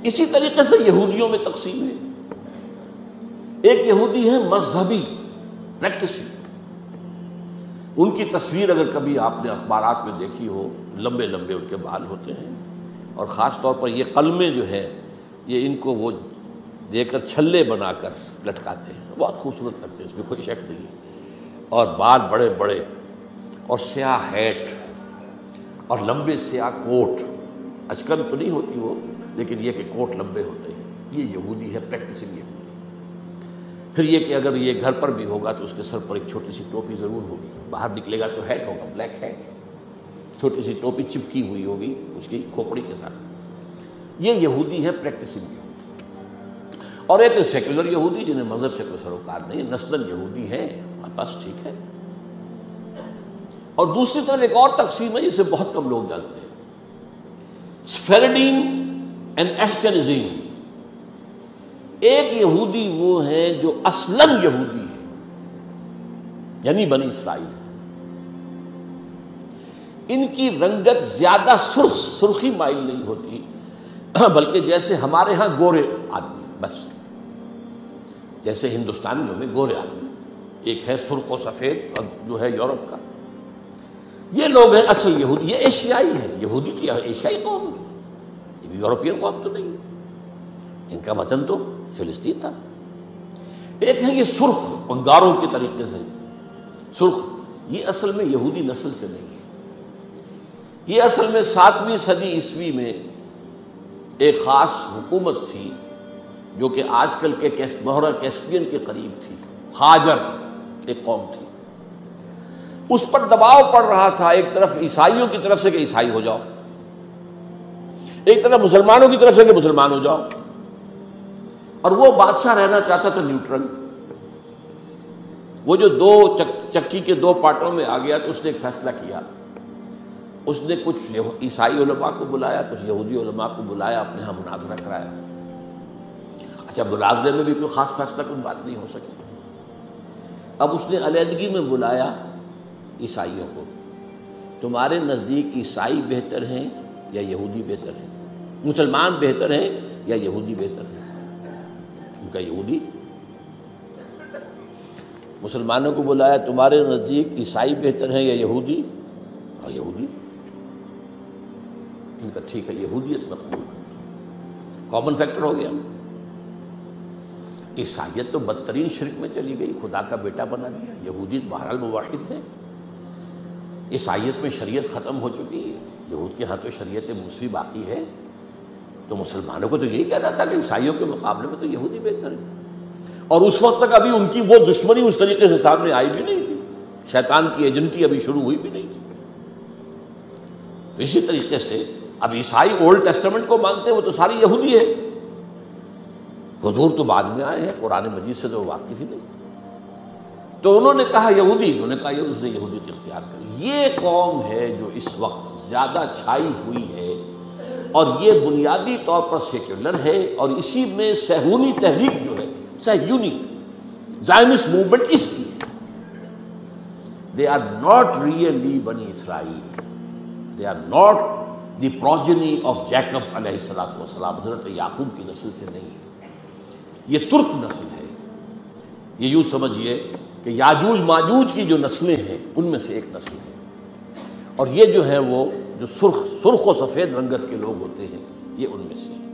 اسی طریقے سے یہودیوں میں تقسیم ہے. ایک یہودی ہے مذہبی پریکٹسنگ. ان کی تصویر اگر کبھی آپ نے اخبارات میں دیکھی ہو، لمبے لمبے ان کے بال ہوتے ہیں، اور خاص طور پر یہ قلمیں جو ہے یہ ان کو وہ دے کر چھلے بنا کر لٹکاتے ہیں، بہت خوبصورت لگتے ہیں، اس میں کوئی شک نہیں ہے. اور بال بڑے بڑے اور سیاہ ہیٹ اور لمبے سیاہ کوٹ، اچکن تو نہیں ہوتی وہ، لیکن یہ کہ کوٹ لمبے ہوتے ہیں. یہ یہودی ہے، پریکٹسنگ یہودی. پھر یہ کہ اگر یہ گھر پر بھی ہوگا تو اس کے سر پر ایک چھوٹی سی ٹوپی ضرور ہوگی، باہر نکلے گا تو ہیٹ ہوگا، بلیک ہیٹ، چھوٹی سی ٹوپی چپکی ہوئی ہوگی اس کی کھوپڑی کے ساتھ. یہ یہودی ہے، پریکٹسنگ یہودی. اور ایک سیکولر یہودی جنہیں مذہب سے کوئی سروکار نہیں، نسلاً یہودی ہیں، بس ٹھیک ہے. اور دوسری طرف ایک اور تقسیم ہے جسے بہت کم لوگ جانتے ہیں، سفیرڈین اینڈ ایشکنزی. ایک یہودی وہ ہیں جو اصلاً یہودی ہے، یعنی بنی اسرائیل. ان کی رنگت زیادہ سرخی مائل نہیں ہوتی، بلکہ جیسے ہمارے ہاں گورے آدمی، بس جیسے ہندوستانیوں میں گورے آدمی، ایک ہے سرخ و سفید اور جو ہے یورپ کا. یہ لوگ ہیں اصل یہودی. یہ ایشیائی ہیں. یہودی تو ایشیائی قوم ہے، یورپین قوم تو نہیں. ان کا وطن تو فلسطین تھا. ایک ہے یہ سرخ انگاروں کے طریقے سے سرخ. یہ اصل میں یہودی نسل سے نہیں ہے. یہ اصل میں 7ویں صدی عیسوی میں ایک خاص حکومت تھی جو کہ آج کل کے بحیرہ کیسپیئن کے قریب تھی. ہاجر ایک قوم تھی. اس پر دباؤ پڑ رہا تھا، ایک طرف عیسائیوں کی طرف سے کہ عیسائی ہو جاؤ، ایک طرف مسلمانوں کی طرف سے کہ مسلمان ہو جاؤ. اور وہ بادشاہ رہنا چاہتا تھا نیوٹرل. وہ جو دو چکی کے دو پارٹوں میں آ گیا تو اس نے ایک فیصلہ کیا. اس نے کچھ عیسائی علماء کو بلایا، کچھ یہودی علماء کو بلایا، اپنے ہاں مناظرہ کرایا. اچھا، مناظرے میں بھی کوئی خاص فیصلہ کوئی بات نہیں ہو سکی. اب اس نے علیحدگی میں بلایا عیسائیوں کو. تمہارے نزدیک عیسائی بہتر ہیں یا یہودی بہتر ہیں؟ مسلمان بہتر ہیں یا یہودی بہتر ہیں؟ ان کا یہودی. مسلمانوں کو بلایا، تمہارے نزدیک عیسائی بہتر ہیں یا یہودی؟ اور یہودی. ان کا ٹھیک ہے، یہودیت میں قبول کرتا. کامن فیکٹر ہو گیا. عیسائیت تو بدترین شرک میں چلی گئی، خدا کا بیٹا بنا دیا. یہودیت بہرحال موحد ہے. عیسائیت میں شریعت ختم ہو چکی ہے، یہود کے ہاں تو شریعت موسوی باقی ہے. تو مسلمانوں کو تو یہی کہنا تھا کہ عیسائیوں کے مقابلے میں تو یہودی بہتر ہے. اور اس وقت تک ابھی ان کی وہ دشمنی اس طریقے سے سامنے آئی بھی نہیں تھی، شیطان کی ایجنٹی ابھی شروع ہوئی بھی نہیں تھی. تو اسی طریقے سے اب عیسائی اولڈ ٹیسٹمنٹ کو مانتے ہیں، وہ تو ساری یہودی ہے. حضور تو بعد میں آئے ہیں، قرآن مجید سے تو واقف ہی نہیں. تو انہوں نے کہا یہودی، انہوں نے کہا یہ، اس نے یہودیت اختیار کری. یہ قوم ہے جو اس وقت زیادہ چھائی ہوئی ہے، اور یہ بنیادی طور پر سیکولر ہے. اور اسی میں صہیونی تحریک جو ہے، صہیونی زائنسٹ موومنٹ اس کی ہے. دے آر ناٹ ریئلی بنی اسرائیل. They are not the progeny of Jacob علیہ السلام. حضرت یعقوب کی نسل سے نہیں ہے. یہ ترک نسل ہے. یہ یوں سمجھیے کہ یاجوج ماجوج کی جو نسلیں ہیں ان میں سے ایک نسل ہے. اور یہ جو ہے وہ جو سرخ و سفید رنگت کے لوگ ہوتے ہیں، یہ ان میں سے ہیں.